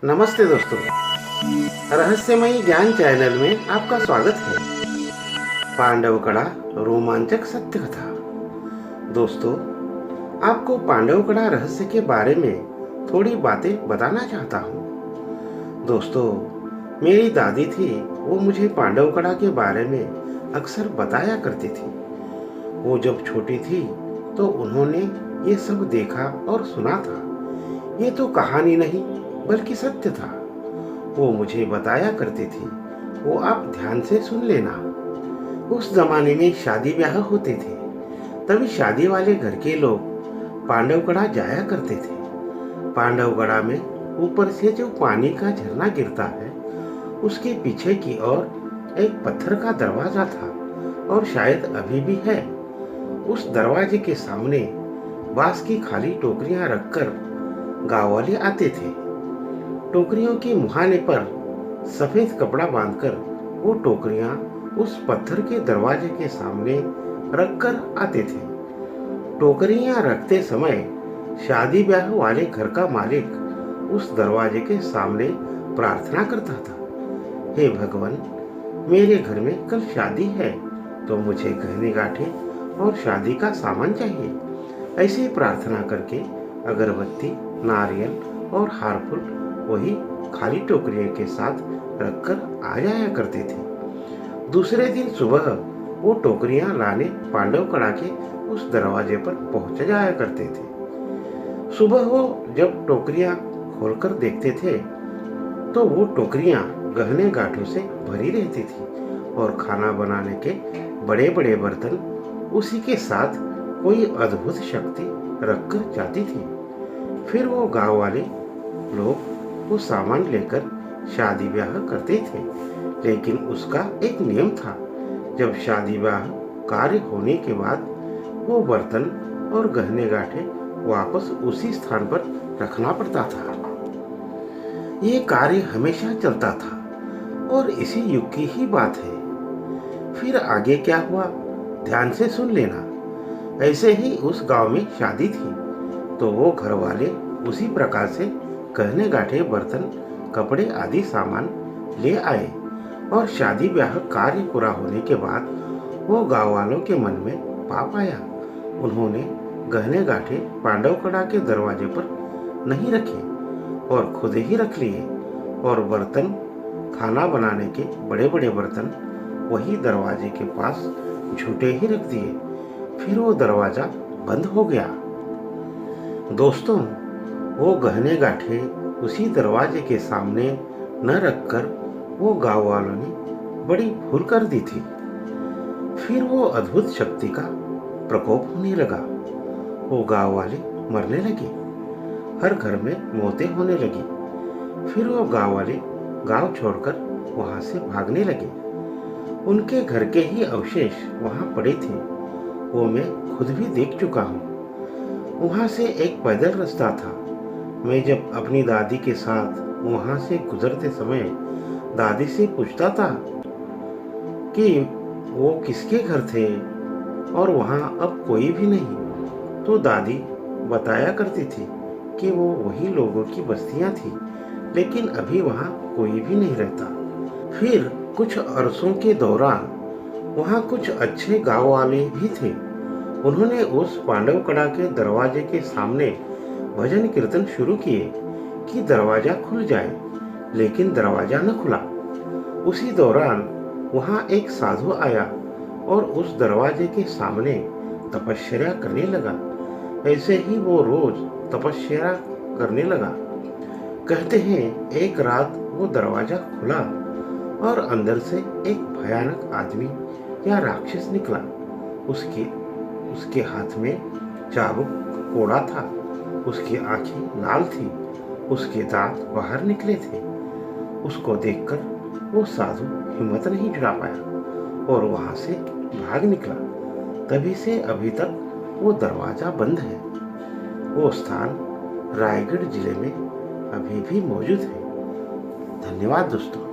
नमस्ते दोस्तों, रहस्यमयी ज्ञान चैनल में आपका स्वागत है। पांडव कड़ा रोमांचक सत्य कथा। दोस्तों, आपको पांडव कड़ा रहस्य के बारे में थोड़ी बातें बताना चाहता हूँ। दोस्तों, मेरी दादी थी, वो मुझे पांडव कड़ा के बारे में अक्सर बताया करती थी। वो जब छोटी थी तो उन्होंने ये सब देखा और सुना था। ये तो कहानी नहीं बल्कि सत्य था। वो मुझे बताया करती थी, वो आप ध्यान से सुन लेना। उस जमाने में शादी ब्याह होते थे, तभी शादी वाले घर के लोग पांडवगढ़ा जाया करते थे। पांडवगढ़ा में ऊपर से जो पानी का झरना गिरता है, उसके पीछे की ओर एक पत्थर का दरवाजा था और शायद अभी भी है। उस दरवाजे के सामने बांस की खाली टोकरियां रखकर गांव वाले आते थे। टोकरियों के मुहाने पर सफेद कपड़ा बांधकर वो टोकरियां उस पत्थर के दरवाजे के सामने रखकर आते थे। टोकरियां रखते समय शादी ब्याह वाले घर का मालिक उस दरवाजे के सामने प्रार्थना करता था, हे भगवान, मेरे घर में कल शादी है तो मुझे गहने गांठे और शादी का सामान चाहिए। ऐसे ही प्रार्थना करके अगरबत्ती, नारियल और हार फूल वही खाली टोकरियों के साथ रखकर आ जाया करते थे। दूसरे दिन सुबह वो टोकरियां लाने पांडवकड़ा के उस दरवाजे पर पहुंच जाया करते थे। सुबह वो जब टोकरियां खोलकर देखते थे तो वो टोकरियां गहने गांठों से भरी रहती थी और खाना बनाने के बड़े बड़े बर्तन उसी के साथ कोई अद्भुत शक्ति रखकर जाती थी। फिर वो गांव वाले लोग वो सामान लेकर शादी ब्याह करते थे, लेकिन उसका एक नियम था। जब शादी ब्याह कार्य होने के बाद वो बर्तन और गहने गांठे वापस उसी स्थान पर रखना पड़ता था। ये कार्य हमेशा चलता था और इसी युग की ही बात है। फिर आगे क्या हुआ, ध्यान से सुन लेना। ऐसे ही उस गांव में शादी थी तो वो घर वाले उसी प्रकार से गहने गांठे, बर्तन, कपड़े आदि सामान ले आए और शादी ब्याह कार्य पूरा होने के बाद वो गांव वालों के मन में पाप आया। उन्होंने गहने गांठे पांडवकड़ा के दरवाजे पर नहीं रखे और खुद ही रख लिए और बर्तन, खाना बनाने के बड़े बड़े बर्तन वही दरवाजे के पास झूठे ही रख दिए। फिर वो दरवाजा बंद हो गया। दोस्तों, वो गहने गांठे उसी दरवाजे के सामने न रखकर वो गांव वालों ने बड़ी भूल कर दी थी। फिर वो अद्भुत शक्ति का प्रकोप होने लगा। वो गांव वाले मरने लगे, हर घर में मौतें होने लगी। फिर वो गांव वाले गांव छोड़कर वहां से भागने लगे। उनके घर के ही अवशेष वहां पड़े थे, वो मैं खुद भी देख चुका हूँ। वहां से एक पैदल रास्ता था। मैं जब अपनी दादी के साथ वहां से गुजरते समय दादी से पूछता था कि वो किसके घर थे और वहां अब कोई भी नहीं, तो दादी बताया करती थी कि वो वही लोगों की बस्तियां थी, लेकिन अभी वहां कोई भी नहीं रहता। फिर कुछ अरसों के दौरान वहां कुछ अच्छे गांव वाले भी थे। उन्होंने उस पांडवकड़ा के दरवाजे के सामने भजन कीर्तन शुरू किए कि दरवाजा खुल जाए, लेकिन दरवाजा न खुला। उसी दौरान वहां एक साधु आया और उस दरवाजे के सामने तपस्या करने लगा। ऐसे ही वो रोज तपस्या करने लगा। कहते हैं एक रात वो दरवाजा खुला और अंदर से एक भयानक आदमी या राक्षस निकला। उसके हाथ में चाबुक कोड़ा था, उसकी आंखें लाल थी, उसके दांत बाहर निकले थे। उसको देखकर वो साधु हिम्मत नहीं जुटा पाया और वहां से भाग निकला। तभी से अभी तक वो दरवाजा बंद है। वो स्थान रायगढ़ जिले में अभी भी मौजूद है। धन्यवाद दोस्तों।